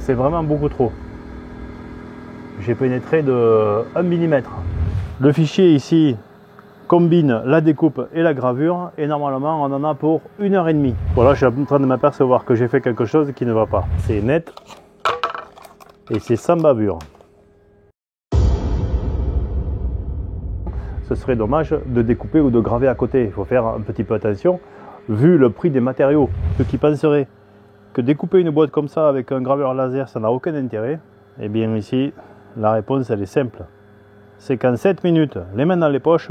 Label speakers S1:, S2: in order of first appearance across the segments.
S1: c'est vraiment beaucoup trop. J'ai pénétré de 1 mm. Le fichier ici combine la découpe et la gravure et normalement on en a pour 1h30. Voilà, je suis en train de m'apercevoir que j'ai fait quelque chose qui ne va pas. C'est net et c'est sans bavure. Ce serait dommage de découper ou de graver à côté. Il faut faire un petit peu attention vu le prix des matériaux. Ceux qui penseraient que découper une boîte comme ça avec un graveur laser ça n'a aucun intérêt, eh bien ici la réponse elle est simple. C'est qu'en 7 minutes, les mains dans les poches,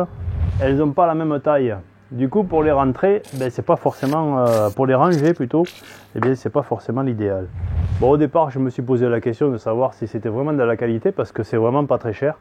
S1: elles n'ont pas la même taille. Du coup, pour les rentrer, ben, c'est pas forcément, pour les ranger plutôt, eh bien, c'est pas forcément l'idéal. Bon, au départ, je me suis posé la question de savoir si c'était vraiment de la qualité parce que c'est vraiment pas très cher.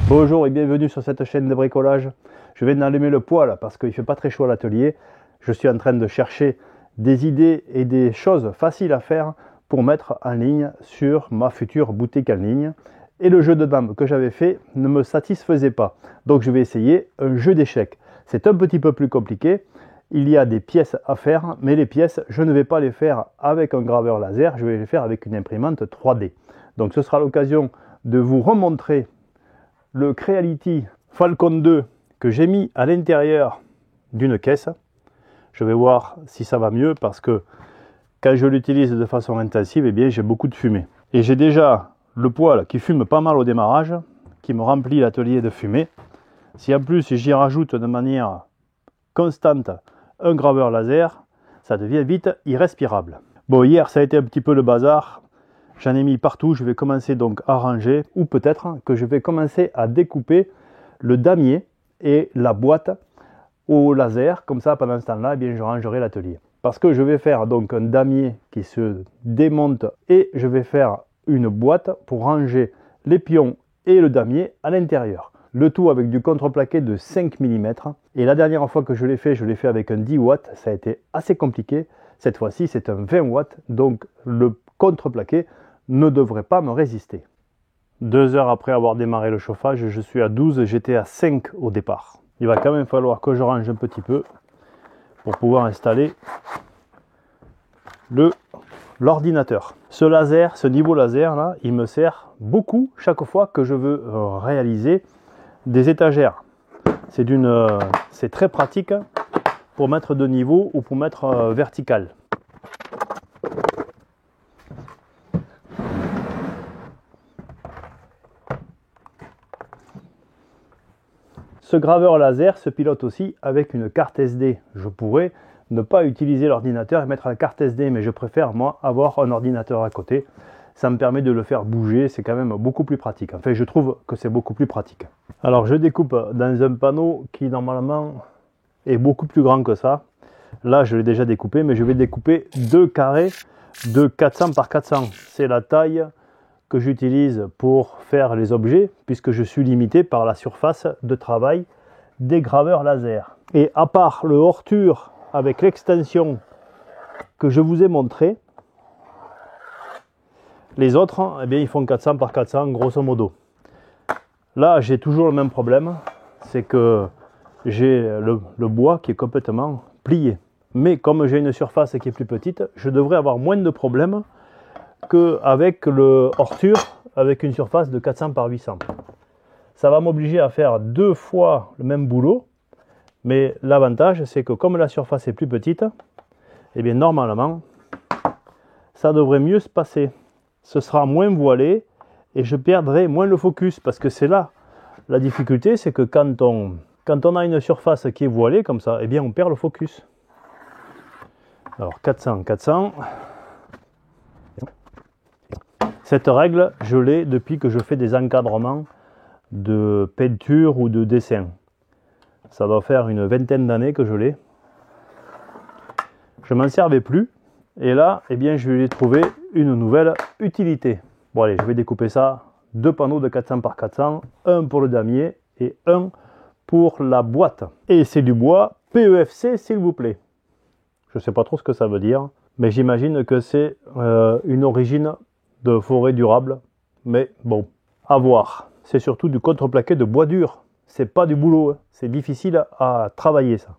S1: Bonjour et bienvenue sur cette chaîne de bricolage. Je viens d'allumer le poêle parce qu'il fait pas très chaud à l'atelier. Je suis en train de chercher des idées et des choses faciles à faire pour mettre en ligne sur ma future boutique en ligne. Et le jeu de dames que j'avais fait ne me satisfaisait pas. Donc je vais essayer un jeu d'échecs. C'est un petit peu plus compliqué. Il y a des pièces à faire, mais les pièces, je ne vais pas les faire avec un graveur laser, je vais les faire avec une imprimante 3D. Donc ce sera l'occasion de vous remontrer le Creality Falcon 2 que j'ai mis à l'intérieur d'une caisse. Je vais voir si ça va mieux parce que quand je l'utilise de façon intensive, eh bien j'ai beaucoup de fumée. Et j'ai déjà le poêle qui fume pas mal au démarrage, qui me remplit l'atelier de fumée. Si en plus j'y rajoute de manière constante un graveur laser, ça devient vite irrespirable. Bon, hier ça a été un petit peu le bazar. J'en ai mis partout, je vais commencer donc à ranger, ou peut-être que je vais commencer à découper le damier et la boîte au laser. Comme ça, pendant ce temps-là, eh bien, je rangerai l'atelier. Parce que je vais faire donc un damier qui se démonte et je vais faire une boîte pour ranger les pions et le damier à l'intérieur. Le tout avec du contreplaqué de 5 mm. Et la dernière fois que je l'ai fait avec un 10 watts. Ça a été assez compliqué. Cette fois-ci, c'est un 20 watts. Donc le contreplaqué ne devrait pas me résister. 2 heures après avoir démarré le chauffage, je suis à 12, j'étais à 5 au départ. Il va quand même falloir que je range un petit peu pour pouvoir installer l'ordinateur. Ce laser, ce niveau laser là, il me sert beaucoup chaque fois que je veux réaliser des étagères. C'est très pratique pour mettre de niveau ou pour mettre vertical. Ce graveur laser se pilote aussi avec une carte SD. Je pourrais ne pas utiliser l'ordinateur et mettre la carte SD, mais je préfère moi avoir un ordinateur à côté. Ça me permet de le faire bouger, c'est quand même beaucoup plus pratique. Enfin, je trouve que c'est beaucoup plus pratique. Alors, je découpe dans un panneau qui normalement est beaucoup plus grand que ça. Là, je l'ai déjà découpé, mais je vais découper 2 carrés de 400 par 400. C'est la taille que j'utilise pour faire les objets, puisque je suis limité par la surface de travail des graveurs laser. Et à part le hors-tur avec l'extension que je vous ai montré, les autres, eh bien, ils font 400 par 400 grosso modo. Là, j'ai toujours le même problème, c'est que j'ai le bois qui est complètement plié. Mais comme j'ai une surface qui est plus petite, je devrais avoir moins de problèmes qu'avec le hors-tur avec une surface de 400 par 800. Ça va m'obliger à faire 2 fois le même boulot, mais l'avantage c'est que comme la surface est plus petite, eh bien normalement ça devrait mieux se passer. Ce sera moins voilé et je perdrai moins le focus, parce que c'est là la difficulté, c'est que quand on a une surface qui est voilée comme ça, eh bien on perd le focus. Alors 400, 400. Cette règle, je l'ai depuis que je fais des encadrements de peinture ou de dessin. Ça doit faire une vingtaine d'années que je l'ai. Je m'en servais plus. Et là, eh bien, je lui ai trouvé une nouvelle utilité. Bon allez, je vais découper ça. 2 panneaux de 400 par 400. Un pour le damier et un pour la boîte. Et c'est du bois PEFC, s'il vous plaît. Je ne sais pas trop ce que ça veut dire. Mais j'imagine que c'est une origine de forêt durable, mais bon, à voir. C'est surtout du contreplaqué de bois dur, c'est pas du boulot, hein. C'est difficile à travailler ça.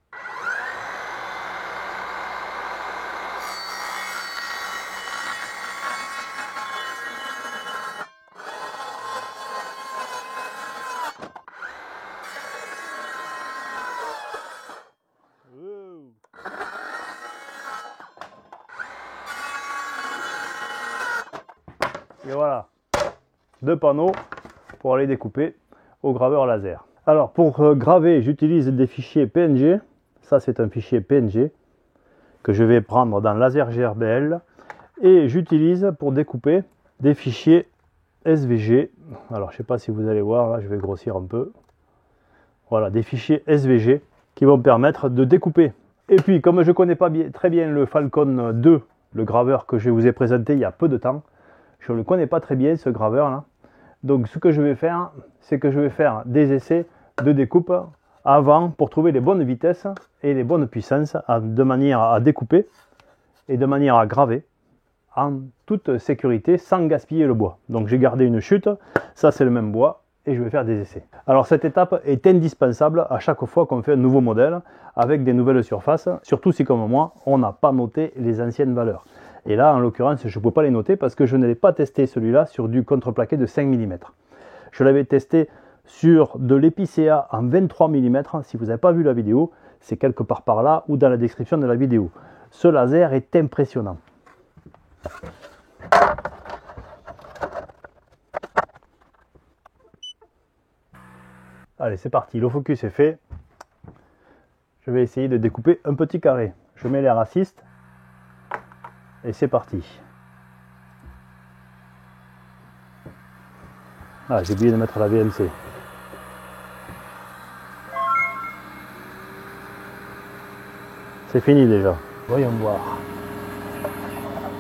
S1: Et voilà, 2 panneaux pour aller découper au graveur laser. Alors pour graver, j'utilise des fichiers PNG. Ça c'est un fichier PNG que je vais prendre dans Laser GRBL. Et j'utilise pour découper des fichiers SVG. Alors je ne sais pas si vous allez voir, là je vais grossir un peu. Voilà, des fichiers SVG qui vont me permettre de découper. Et puis comme je ne connais pas très bien le Falcon 2, le graveur que je vous ai présenté il y a peu de temps, je ne le connais pas très bien ce graveur là. Donc ce que je vais faire, c'est que je vais faire des essais de découpe avant pour trouver les bonnes vitesses et les bonnes puissances de manière à découper et de manière à graver en toute sécurité sans gaspiller le bois. Donc j'ai gardé une chute, ça c'est le même bois et je vais faire des essais. Alors cette étape est indispensable à chaque fois qu'on fait un nouveau modèle avec des nouvelles surfaces, surtout si comme moi on n'a pas noté les anciennes valeurs. Et là en l'occurrence je ne peux pas les noter parce que je ne l'ai pas testé celui-là sur du contreplaqué de 5 mm. Je l'avais testé sur de l'épicéa en 23 mm. Si vous n'avez pas vu la vidéo, c'est quelque part par là ou dans la description de la vidéo. Ce laser est impressionnant. Allez, c'est parti, le focus est fait. Je vais essayer de découper un petit carré. Je mets les racistes et c'est parti. Ah, j'ai oublié de mettre la VMC. C'est fini déjà. Voyons voir.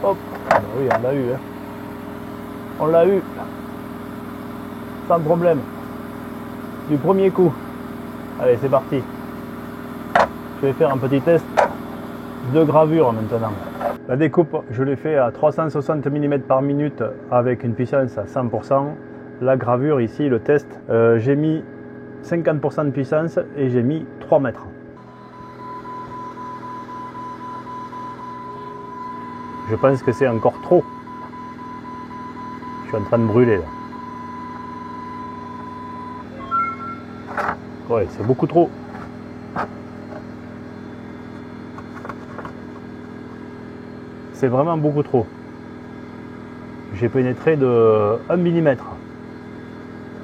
S1: Hop, ah bah oui, on l'a eu. Hein. On l'a eu. Sans problème. Du premier coup. Allez, c'est parti. Je vais faire un petit test de gravure maintenant. La découpe, je l'ai fait à 360 mm par minute avec une puissance à 100%. La gravure ici, le test, j'ai mis 50% de puissance et j'ai mis 3 mètres. Je pense que c'est encore trop. Je suis en train de brûler là. Ouais, c'est beaucoup trop. C'est vraiment beaucoup trop. J'ai pénétré de 1 mm.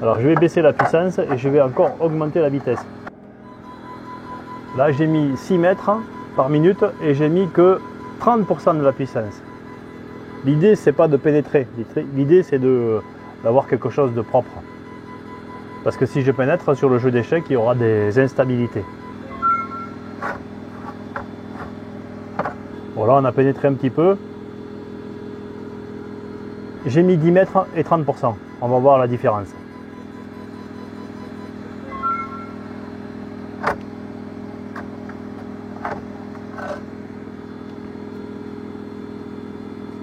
S1: Alors je vais baisser la puissance et je vais encore augmenter la vitesse. Là j'ai mis 6 mètres par minute et j'ai mis que 30% de la puissance. L'idée c'est pas de pénétrer, l'idée c'est d'avoir quelque chose de propre. Parce que si je pénètre sur le jeu d'échecs, il y aura des instabilités. Voilà, on a pénétré un petit peu. J'ai mis 10 mètres et 30%. On va voir la différence.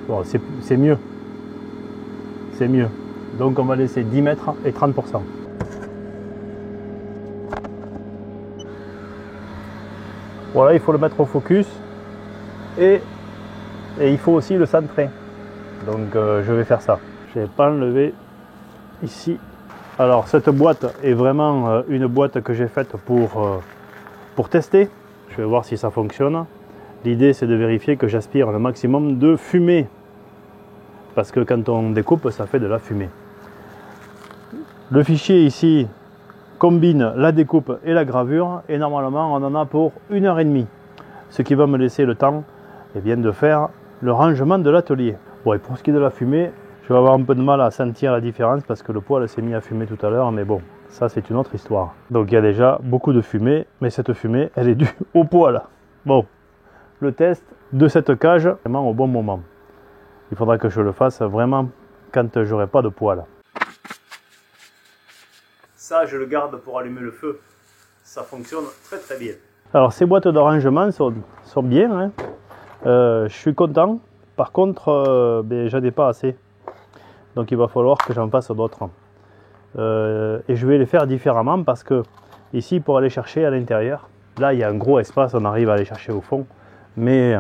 S1: Bon, c'est mieux. C'est mieux. Donc on va laisser 10 mètres et 30%. Voilà, il faut le mettre au focus et il faut aussi le centrer. Donc je vais faire ça. Je vais pas enlever ici. Alors cette boîte est vraiment une boîte que j'ai faite pour tester. Je vais voir si ça fonctionne. L'idée c'est de vérifier que j'aspire le maximum de fumée. Parce que quand on découpe, ça fait de la fumée. Le fichier ici combine la découpe et la gravure et normalement on en a pour 1h30. Ce qui va me laisser le temps de faire le rangement de l'atelier. Bon, et pour ce qui est de la fumée, je vais avoir un peu de mal à sentir la différence parce que le poêle s'est mis à fumer tout à l'heure, mais bon, ça c'est une autre histoire. Donc il y a déjà beaucoup de fumée, mais cette fumée, elle est due au poêle. Bon, le test de cette cage, vraiment au bon moment. Il faudra que je le fasse vraiment quand j'aurai pas de poêle. Ça, je le garde pour allumer le feu. Ça fonctionne très très bien. Alors ces boîtes de rangement sont bien, hein. Je suis content. Par contre, j'en ai pas assez. Donc il va falloir que j'en fasse d'autres. Et je vais les faire différemment parce que ici, pour aller chercher à l'intérieur, là il y a un gros espace, on arrive à aller chercher au fond. Mais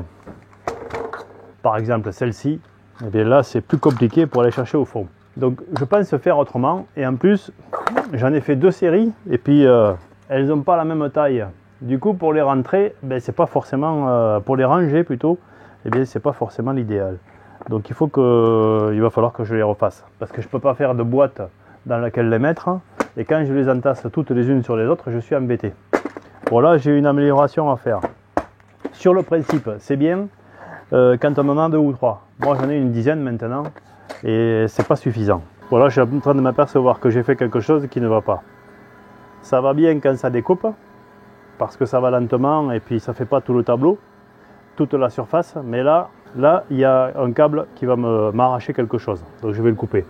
S1: par exemple celle-ci, eh bien là c'est plus compliqué pour aller chercher au fond. Donc je pense faire autrement. Et en plus, j'en ai fait 2 séries et puis elles n'ont pas la même taille. Du coup, pour les rentrer, c'est pas forcément pour les ranger plutôt. Eh bien, c'est pas forcément l'idéal. Donc il va falloir que je les refasse. Parce que je ne peux pas faire de boîte dans laquelle les mettre. Et quand je les entasse toutes les unes sur les autres, je suis embêté. Voilà, j'ai une amélioration à faire. Sur le principe, c'est bien quand on en a 2 ou 3. Moi j'en ai une dizaine maintenant et c'est pas suffisant. Voilà, je suis en train de m'apercevoir que j'ai fait quelque chose qui ne va pas. Ça va bien quand ça découpe, parce que ça va lentement et puis ça fait pas tout le tableau, toute la surface, mais là il y a un câble qui va m'arracher quelque chose, donc je vais le couper.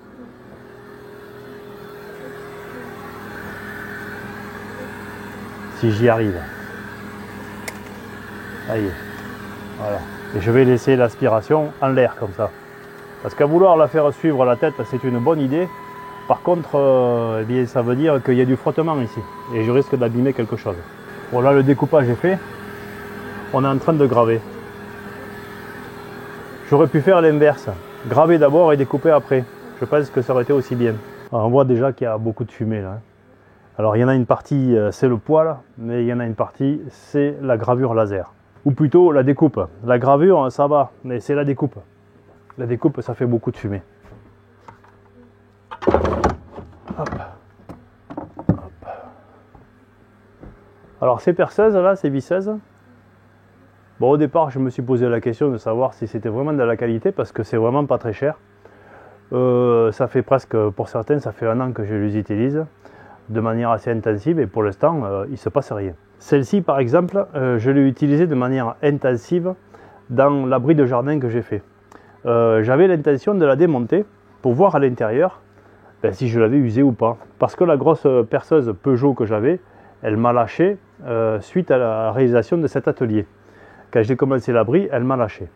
S1: Si j'y arrive. Ça y est, voilà. Et je vais laisser l'aspiration en l'air comme ça. Parce qu'à vouloir la faire suivre la tête, c'est une bonne idée. Par contre, eh bien, ça veut dire qu'il y a du frottement ici. Et je risque d'abîmer quelque chose. Voilà, le découpage est fait. On est en train de graver. J'aurais pu faire l'inverse. Graver d'abord et découper après. Je pense que ça aurait été aussi bien. Alors, on voit déjà qu'il y a beaucoup de fumée là. Alors il y en a une partie, c'est le poil, mais il y en a une partie, c'est la gravure laser. Ou plutôt la découpe. La gravure, ça va, mais c'est la découpe. La découpe, ça fait beaucoup de fumée. Hop. Hop. Alors ces perceuses là, ces visseuses, bon au départ je me suis posé la question de savoir si c'était vraiment de la qualité parce que c'est vraiment pas très cher. Ça fait presque, pour certains, ça fait 1 an que je les utilise de manière assez intensive et pour l'instant il ne se passe rien. Celle-ci par exemple, je l'ai utilisée de manière intensive dans l'abri de jardin que j'ai fait. J'avais l'intention de la démonter pour voir à l'intérieur si je l'avais usée ou pas. Parce que la grosse perceuse Peugeot que j'avais, elle m'a lâché suite à la réalisation de cet atelier. Quand j'ai commencé l'abri, elle m'a lâché.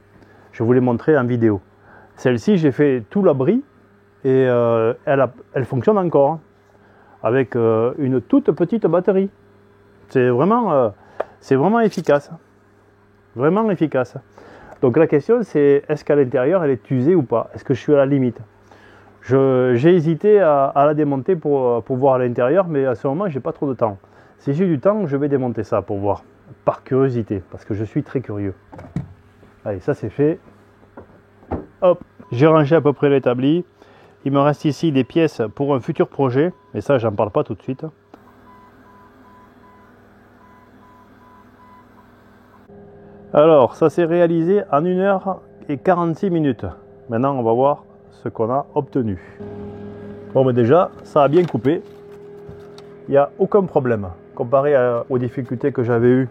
S1: Je vous l'ai montré en vidéo. Celle-ci, j'ai fait tout l'abri et elle fonctionne encore. Avec une toute petite batterie. C'est vraiment efficace. Vraiment efficace. Donc la question c'est, est-ce qu'à l'intérieur elle est usée ou pas? Est-ce que je suis à la limite? J'ai hésité à la démonter pour voir à l'intérieur, mais à ce moment j'ai pas trop de temps. Si j'ai du temps, je vais démonter ça pour voir, par curiosité, parce que je suis très curieux. Allez, ça c'est fait. Hop, j'ai rangé à peu près l'établi. Il me reste ici des pièces pour un futur projet, mais ça j'en parle pas tout de suite. Alors, ça s'est réalisé en 1h46. Maintenant, on va voir ce qu'on a obtenu. Bon, mais déjà, ça a bien coupé. Il n'y a aucun problème. Comparé aux difficultés que j'avais eues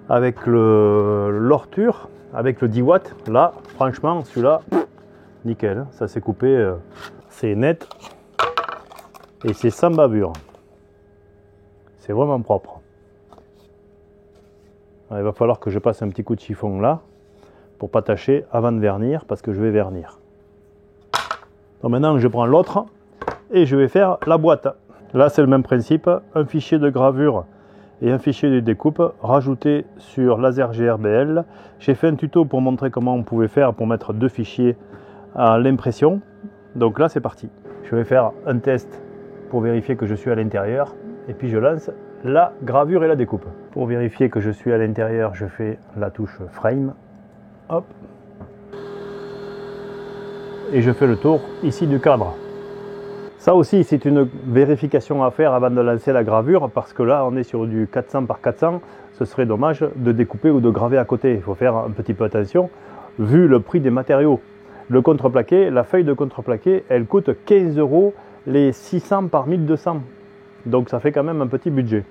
S1: avec l'orture, avec le 10 watts, là, franchement, celui-là, nickel. Ça s'est coupé, c'est net. Et c'est sans bavure. C'est vraiment propre. Il va falloir que je passe un petit coup de chiffon là pour pas tâcher avant de vernir parce que je vais vernir. Donc maintenant je prends l'autre et je vais faire la boîte. Là c'est le même principe, un fichier de gravure et un fichier de découpe rajouté sur Laser GRBL. J'ai fait un tuto pour montrer comment on pouvait faire pour mettre 2 fichiers à l'impression. Donc là c'est parti. Je vais faire un test pour vérifier que je suis à l'intérieur et puis je lance la gravure et la découpe. Pour vérifier que je suis à l'intérieur, je fais la touche frame. Hop. Et je fais le tour ici du cadre. Ça aussi, c'est une vérification à faire avant de lancer la gravure parce que là, on est sur du 400 par 400. Ce serait dommage de découper ou de graver à côté. Il faut faire un petit peu attention vu le prix des matériaux. Le contreplaqué, la feuille de contreplaqué, elle coûte 15 € les 600 par 1200. Donc ça fait quand même un petit budget.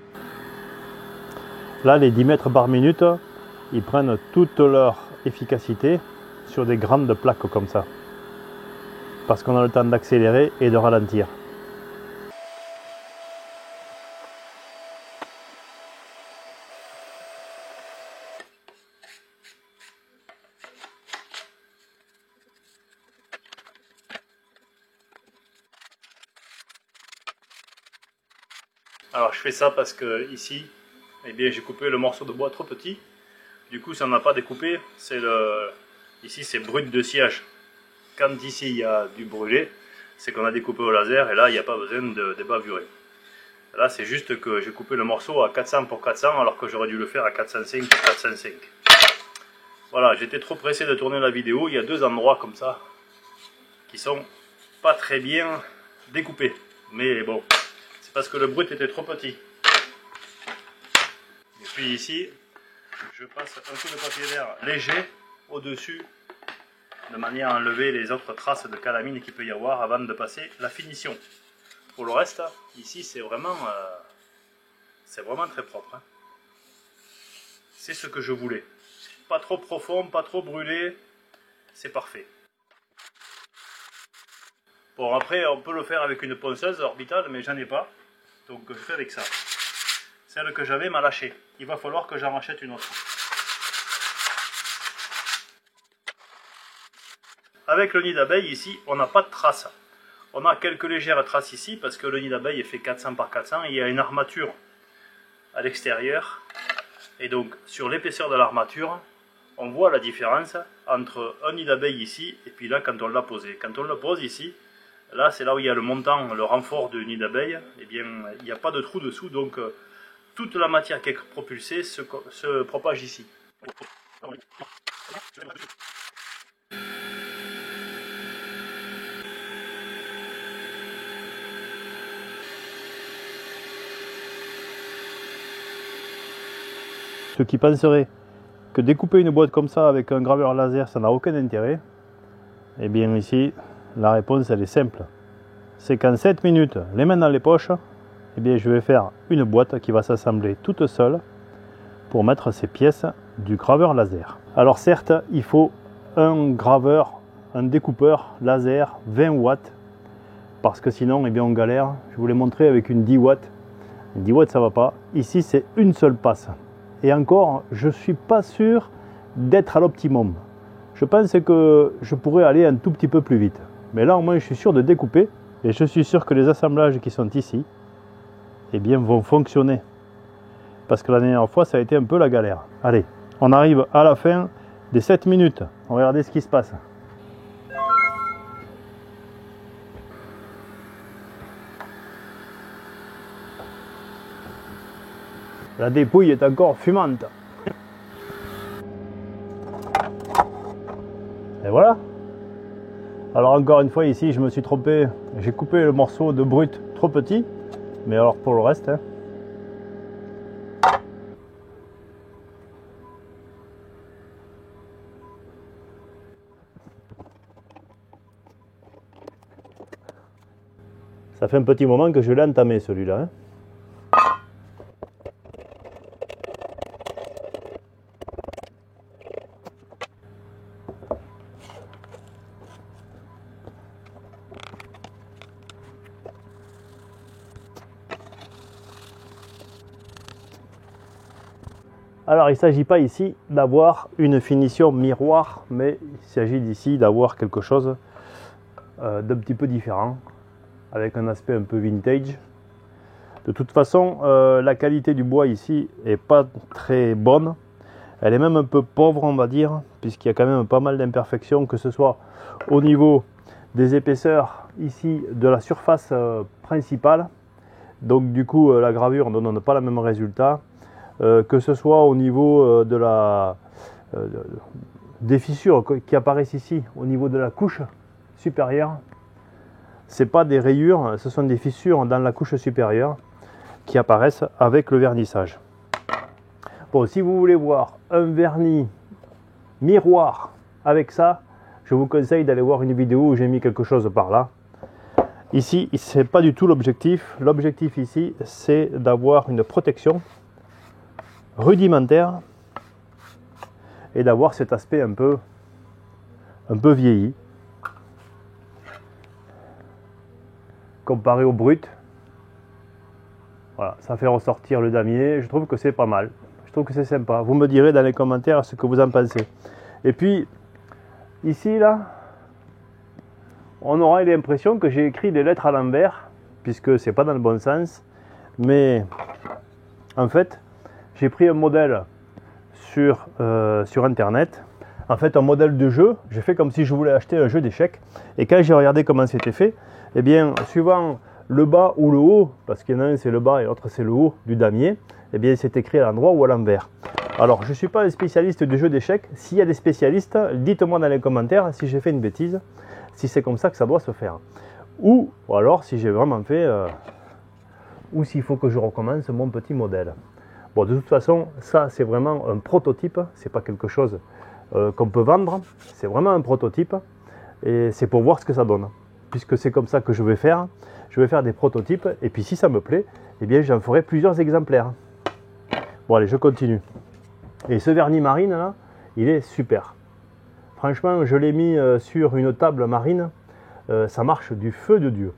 S1: Là, les 10 mètres par minute, ils prennent toute leur efficacité sur des grandes plaques comme ça. Parce qu'on a le temps d'accélérer et de ralentir. Alors je fais ça parce que ici, eh bien, j'ai coupé le morceau de bois trop petit. Du coup ça n'a pas découpé. Ici c'est brut de sciage. Quand ici il y a du brûlé, c'est qu'on a découpé au laser et là il n'y a pas besoin de bavurer. Là c'est juste que j'ai coupé le morceau à 400 pour 400 alors que j'aurais dû le faire à 405 pour 405. Voilà, j'étais trop pressé de tourner la vidéo. Il y a deux endroits comme ça qui sont pas très bien découpés. Mais bon, c'est parce que le brut était trop petit. Et puis ici, je passe un coup de papier vert léger au-dessus, de manière à enlever les autres traces de calamine qu'il peut y avoir avant de passer la finition. Pour le reste, ici c'est vraiment très propre. Hein. C'est ce que je voulais. Pas trop profond, pas trop brûlé, c'est parfait. Bon, après on peut le faire avec une ponceuse orbitale, mais j'en ai pas, donc je fais avec ça. Celle que j'avais m'a lâché. Il va falloir que j'en rachète une autre. Avec le nid d'abeille ici, on n'a pas de traces. On a quelques légères traces ici parce que le nid d'abeille est fait 400 par 400 et il y a une armature à l'extérieur. Et donc sur l'épaisseur de l'armature, on voit la différence entre un nid d'abeille ici et puis là quand on l'a posé. Quand on le pose ici, là c'est là où il y a le montant, le renfort du nid d'abeille, et bien il n'y a pas de trou dessous, donc toute la matière qui est propulsée se propage ici. Ceux qui penseraient que découper une boîte comme ça avec un graveur laser, ça n'a aucun intérêt, eh bien ici, la réponse elle est simple. C'est qu'en 7 minutes, les mains dans les poches, eh bien je vais faire une boîte qui va s'assembler toute seule pour mettre ces pièces du graveur laser. Alors certes, il faut un graveur, un découpeur laser 20 watts, parce que sinon eh bien, on galère. Je vous l'ai montré avec une 10 watts. Une 10 watts ça va pas. Ici c'est une seule passe. Et encore, je ne suis pas sûr d'être à l'optimum. Je pense que je pourrais aller un tout petit peu plus vite. Mais là, au moins, je suis sûr de découper. Et je suis sûr que les assemblages qui sont ici, eh bien, vont fonctionner. Parce que la dernière fois, ça a été un peu la galère. Allez, on arrive à la fin des 7 minutes. On va regarder ce qui se passe. La dépouille est encore fumante. Et voilà. Alors encore une fois ici je me suis trompé. J'ai coupé le morceau de brut trop petit. Mais alors pour le reste... Hein. Ça fait un petit moment que je l'ai entamé celui-là. Hein. Alors il ne s'agit pas ici d'avoir une finition miroir, mais il s'agit ici d'avoir quelque chose d'un petit peu différent, avec un aspect un peu vintage. De toute façon, la qualité du bois ici est pas très bonne. Elle est même un peu pauvre, on va dire, puisqu'il y a quand même pas mal d'imperfections, que ce soit au niveau des épaisseurs ici de la surface principale. Donc du coup, la gravure ne donne pas le même résultat. Que ce soit au niveau des fissures qui apparaissent ici, au niveau de la couche supérieure. Ce n'est pas des rayures, ce sont des fissures dans la couche supérieure qui apparaissent avec le vernissage. Bon, si vous voulez voir un vernis miroir avec ça, je vous conseille d'aller voir une vidéo où j'ai mis quelque chose par là. Ici, ce n'est pas du tout l'objectif. L'objectif ici, c'est d'avoir une protection rudimentaire et d'avoir cet aspect un peu vieilli comparé au brut. Voilà, ça fait ressortir le damier. Je trouve que c'est pas mal, je trouve que c'est sympa. Vous me direz dans les commentaires ce que vous en pensez. Et puis ici là, on aura l'impression que j'ai écrit des lettres à l'envers, puisque c'est pas dans le bon sens, mais en fait j'ai pris un modèle sur internet, en fait un modèle de jeu. J'ai fait comme si je voulais acheter un jeu d'échecs, et quand j'ai regardé comment c'était fait, eh bien suivant le bas ou le haut, parce qu'il y en a un c'est le bas et l'autre c'est le haut du damier, eh bien c'est écrit à l'endroit ou à l'envers. Alors, je ne suis pas un spécialiste du jeu d'échecs. S'il y a des spécialistes, dites-moi dans les commentaires si j'ai fait une bêtise, si c'est comme ça que ça doit se faire. Ou alors si j'ai vraiment fait, ou s'il faut que je recommence mon petit modèle. Bon, de toute façon, ça c'est vraiment un prototype, c'est pas quelque chose qu'on peut vendre, c'est vraiment un prototype et c'est pour voir ce que ça donne. Puisque c'est comme ça que je vais faire des prototypes et puis si ça me plaît, eh bien j'en ferai plusieurs exemplaires. Bon allez, je continue. Et ce vernis marine là, il est super. Franchement, je l'ai mis sur une table marine, ça marche du feu de Dieu.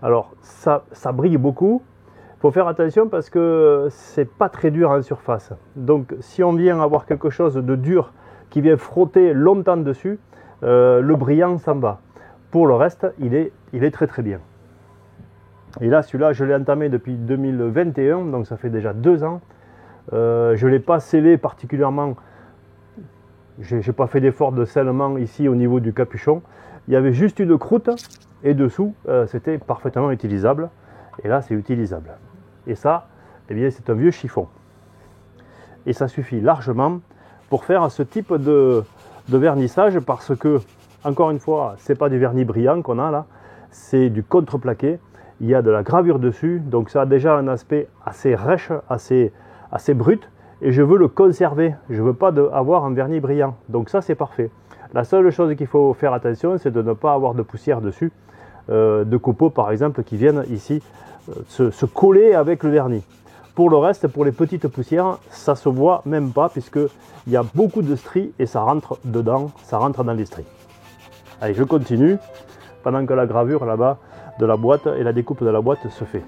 S1: Alors ça brille beaucoup. Il faut faire attention parce que c'est pas très dur en surface. Donc si on vient avoir quelque chose de dur qui vient frotter longtemps dessus, le brillant s'en va. Pour le reste, il est très très bien. Et là, celui-là, je l'ai entamé depuis 2021, donc ça fait déjà 2 ans. Je ne l'ai pas scellé particulièrement. Je n'ai pas fait d'effort de scellement ici au niveau du capuchon. Il y avait juste une croûte et dessous, c'était parfaitement utilisable. Et là, c'est utilisable. Et ça, eh bien, c'est un vieux chiffon. Et ça suffit largement pour faire ce type de vernissage parce que, encore une fois, ce n'est pas du vernis brillant qu'on a là, c'est du contreplaqué. Il y a de la gravure dessus, donc ça a déjà un aspect assez rêche, assez brut. Et je veux le conserver, je ne veux pas avoir un vernis brillant. Donc ça, c'est parfait. La seule chose qu'il faut faire attention, c'est de ne pas avoir de poussière dessus, de copeaux par exemple, qui viennent ici se coller avec le vernis. Pour le reste, pour les petites poussières, ça se voit même pas puisqu'il y a beaucoup de stries et ça rentre dedans, ça rentre dans les stries. Allez, je continue pendant que la gravure là-bas de la boîte et la découpe de la boîte se fait.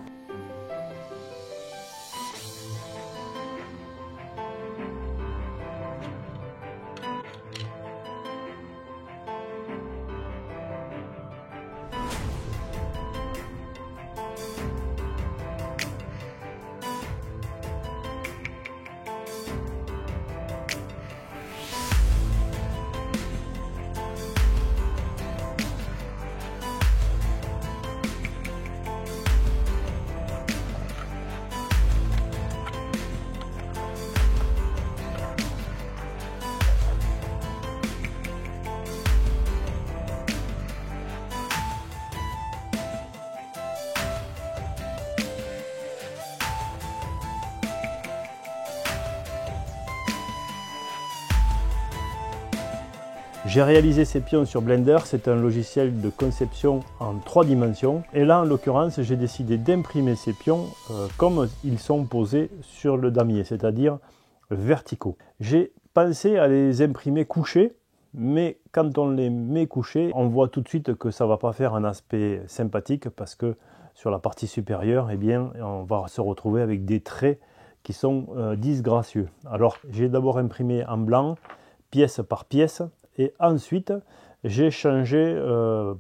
S1: J'ai réalisé ces pions sur Blender, c'est un logiciel de conception en 3 dimensions. Et là, en l'occurrence, j'ai décidé d'imprimer ces pions comme ils sont posés sur le damier, c'est-à-dire verticaux. J'ai pensé à les imprimer couchés, mais quand on les met couchés, on voit tout de suite que ça ne va pas faire un aspect sympathique parce que sur la partie supérieure, eh bien, on va se retrouver avec des traits qui sont disgracieux. Alors, j'ai d'abord imprimé en blanc, pièce par pièce. Et ensuite, j'ai changé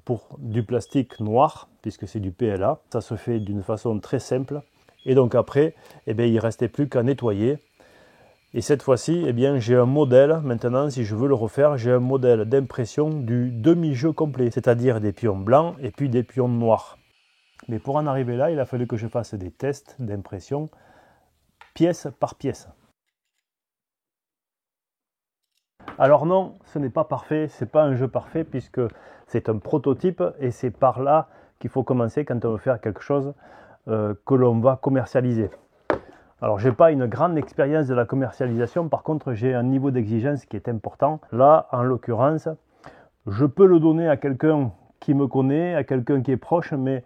S1: pour du plastique noir, puisque c'est du PLA. Ça se fait d'une façon très simple. Et donc après, eh bien, il ne restait plus qu'à nettoyer. Et cette fois-ci, eh bien, j'ai un modèle. Maintenant, si je veux le refaire, j'ai un modèle d'impression du demi-jeu complet, c'est-à-dire des pions blancs et puis des pions noirs. Mais pour en arriver là, il a fallu que je fasse des tests d'impression pièce par pièce. Alors non, ce n'est pas parfait, ce n'est pas un jeu parfait puisque c'est un prototype et c'est par là qu'il faut commencer quand on veut faire quelque chose que l'on va commercialiser. Alors j'ai pas une grande expérience de la commercialisation, par contre j'ai un niveau d'exigence qui est important. Là, en l'occurrence, je peux le donner à quelqu'un qui me connaît, à quelqu'un qui est proche, mais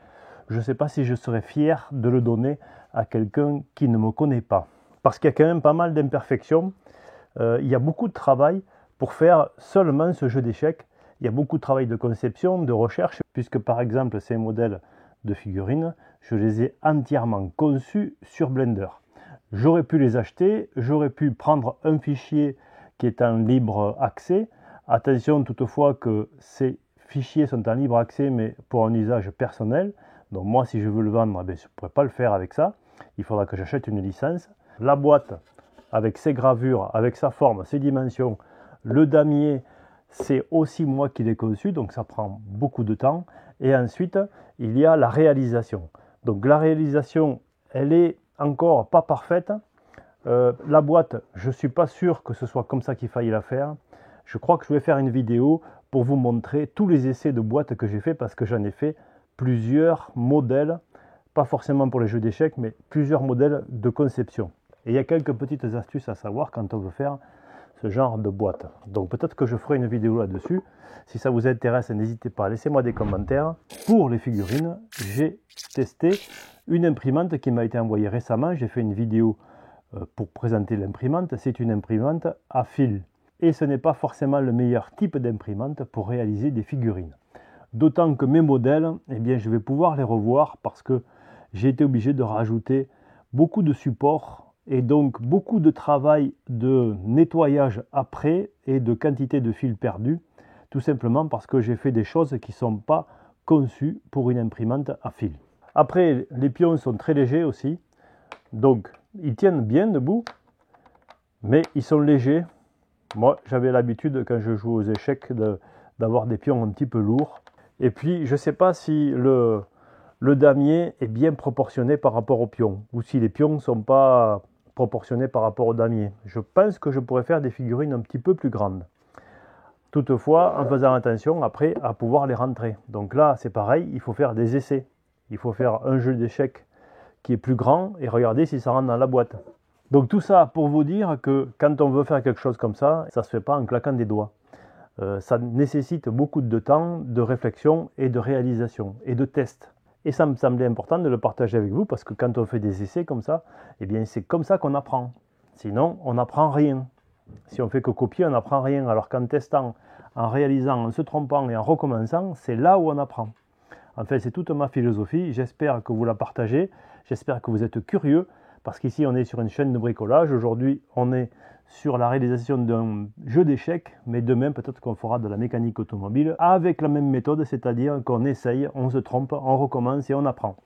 S1: je ne sais pas si je serais fier de le donner à quelqu'un qui ne me connaît pas. Parce qu'il y a quand même pas mal d'imperfections. Il y a beaucoup de travail pour faire seulement ce jeu d'échecs. Il y a beaucoup de travail de conception, de recherche, puisque par exemple ces modèles de figurines, je les ai entièrement conçus sur Blender. J'aurais pu les acheter, j'aurais pu prendre un fichier qui est en libre accès. Attention toutefois que ces fichiers sont en libre accès, mais pour un usage personnel. Donc moi, si je veux le vendre, je ne pourrais pas le faire avec ça. Il faudra que j'achète une licence. La boîte, avec ses gravures, avec sa forme, ses dimensions, le damier, c'est aussi moi qui l'ai conçu, donc ça prend beaucoup de temps. Et ensuite, il y a la réalisation. Donc la réalisation, elle est encore pas parfaite. La boîte, je ne suis pas sûr que ce soit comme ça qu'il faille la faire. Je crois que je vais faire une vidéo pour vous montrer tous les essais de boîte que j'ai fait, parce que j'en ai fait plusieurs modèles, pas forcément pour les jeux d'échecs, mais plusieurs modèles de conception. Et il y a quelques petites astuces à savoir quand on veut faire ce genre de boîte. Donc peut-être que je ferai une vidéo là-dessus. Si ça vous intéresse, n'hésitez pas, laissez-moi des commentaires. Pour les figurines, j'ai testé une imprimante qui m'a été envoyée récemment. J'ai fait une vidéo pour présenter l'imprimante. C'est une imprimante à fil. Et ce n'est pas forcément le meilleur type d'imprimante pour réaliser des figurines. D'autant que mes modèles, eh bien, je vais pouvoir les revoir parce que j'ai été obligé de rajouter beaucoup de supports et donc beaucoup de travail de nettoyage après et de quantité de fil perdu, tout simplement parce que j'ai fait des choses qui ne sont pas conçues pour une imprimante à fil. Après, les pions sont très légers aussi, donc ils tiennent bien debout, mais ils sont légers. Moi, j'avais l'habitude, quand je joue aux échecs, d'avoir des pions un petit peu lourds. Et puis, je ne sais pas si le damier est bien proportionné par rapport aux pions, ou si les pions ne sont pas proportionnés par rapport au damier. Je pense que je pourrais faire des figurines un petit peu plus grandes. Toutefois, en faisant attention après à pouvoir les rentrer. Donc là, c'est pareil, il faut faire des essais. Il faut faire un jeu d'échecs qui est plus grand et regarder si ça rentre dans la boîte. Donc tout ça pour vous dire que quand on veut faire quelque chose comme ça ne se fait pas en claquant des doigts. Ça nécessite beaucoup de temps, de réflexion et de réalisation et de test. Et ça me semblait important de le partager avec vous parce que quand on fait des essais comme ça, eh bien c'est comme ça qu'on apprend. Sinon, on n'apprend rien. Si on fait que copier, on n'apprend rien. Alors qu'en testant, en réalisant, en se trompant et en recommençant, c'est là où on apprend. Enfin, c'est toute ma philosophie. J'espère que vous la partagez. J'espère que vous êtes curieux. Parce qu'ici, on est sur une chaîne de bricolage. Aujourd'hui, on est sur la réalisation d'un jeu d'échecs. Mais demain, peut-être qu'on fera de la mécanique automobile avec la même méthode, c'est-à-dire qu'on essaye, on se trompe, on recommence et on apprend.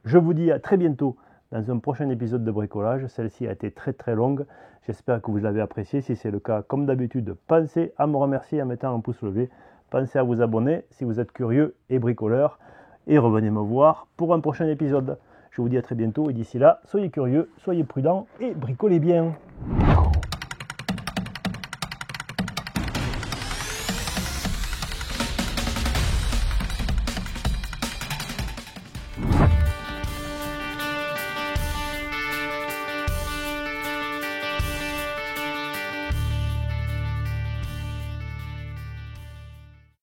S1: Je vous dis à très bientôt dans un prochain épisode de bricolage. Celle-ci a été très très longue. J'espère que vous l'avez appréciée. Si c'est le cas, comme d'habitude, pensez à me remercier en mettant un pouce levé. Pensez à vous abonner si vous êtes curieux et bricoleur. Et revenez me voir pour un prochain épisode. Je vous dis à très bientôt et d'ici là, soyez curieux, soyez prudents et bricolez bien.